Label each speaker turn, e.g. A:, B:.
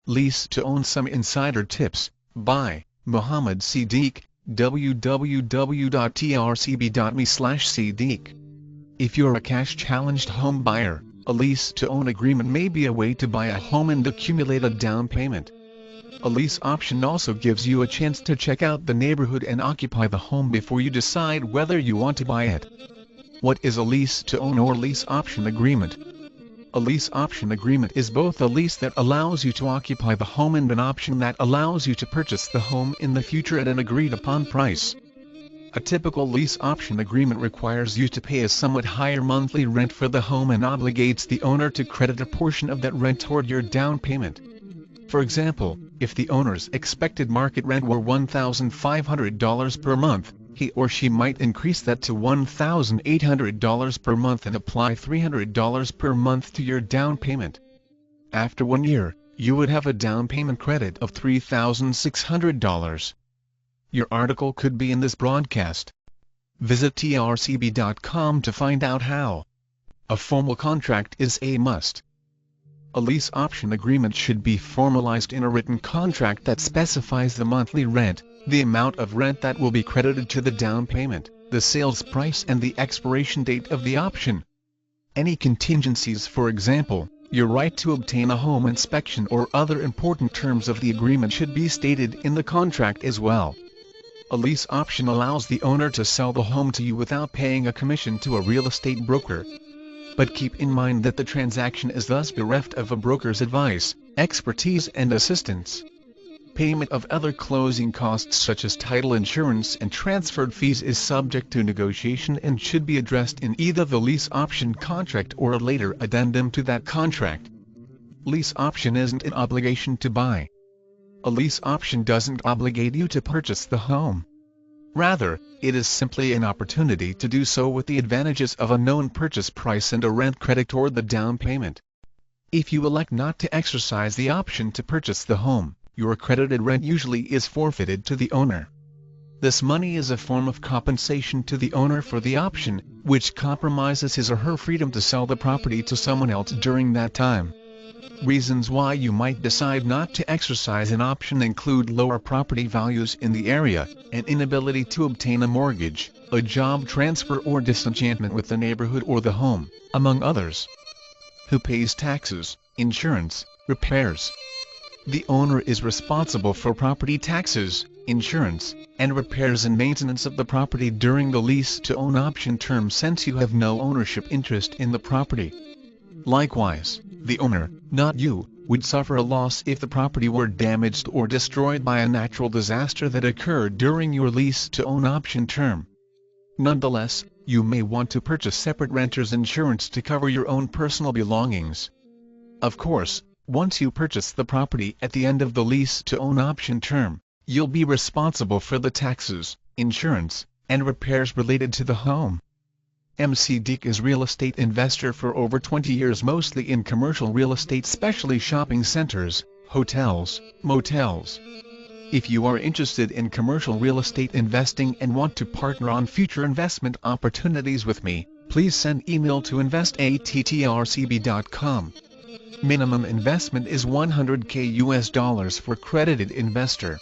A: Lease to Own Some Insider Tips, by Muhammad Siddiq, www.trcb.me/Siddiq. If you're a cash-challenged home buyer, a lease-to-own agreement may be a way to buy a home and accumulate a down payment. A lease option also gives you a chance to check out the neighborhood and occupy the home before you decide whether you want to buy it. What is a lease-to-own or lease option agreement? A lease option agreement is both a lease that allows you to occupy the home and an option that allows you to purchase the home in the future at an agreed-upon price. A typical lease option agreement requires you to pay a somewhat higher monthly rent for the home and obligates the owner to credit a portion of that rent toward your down payment. For example, if the owner's expected market rent were $1,500 per month, he or she might increase that to $1,800 per month and apply $300 per month to your down payment. After 1 year, you would have a down payment credit of $3,600. Your article could be in this broadcast. Visit trcb.com to find out how. A formal contract is a must. A lease option agreement should be formalized in a written contract that specifies the monthly rent, the amount of rent that will be credited to the down payment, the sales price and the expiration date of the option. Any contingencies, for example, your right to obtain a home inspection or other important terms of the agreement, should be stated in the contract as well. A lease option allows the owner to sell the home to you without paying a commission to a real estate broker. But keep in mind that the transaction is thus bereft of a broker's advice, expertise and assistance. Payment of other closing costs such as title insurance and transferred fees is subject to negotiation and should be addressed in either the lease option contract or a later addendum to that contract. Lease option isn't an obligation to buy. A lease option doesn't obligate you to purchase the home. Rather, it is simply an opportunity to do so with the advantages of a known purchase price and a rent credit toward the down payment. If you elect not to exercise the option to purchase the home, your credited rent usually is forfeited to the owner. This money is a form of compensation to the owner for the option, which compromises his or her freedom to sell the property to someone else during that time. Reasons why you might decide not to exercise an option include lower property values in the area, an inability to obtain a mortgage, a job transfer or disenchantment with the neighborhood or the home, among others. Who pays taxes, insurance, repairs? The owner is responsible for property taxes, insurance, and repairs and maintenance of the property during the lease-to-own option term, since you have no ownership interest in the property. Likewise, the owner, not you, would suffer a loss if the property were damaged or destroyed by a natural disaster that occurred during your lease-to-own option term. Nonetheless, you may want to purchase separate renter's insurance to cover your own personal belongings. Of course, once you purchase the property at the end of the lease-to-own option term, you'll be responsible for the taxes, insurance, and repairs related to the home. Siddiq is real estate investor for over 20 years, mostly in commercial real estate, especially shopping centers, hotels, motels. If you are interested in commercial real estate investing and want to partner on future investment opportunities with me, please send email to invest@trcb.com. Minimum investment is $100,000 for accredited investor.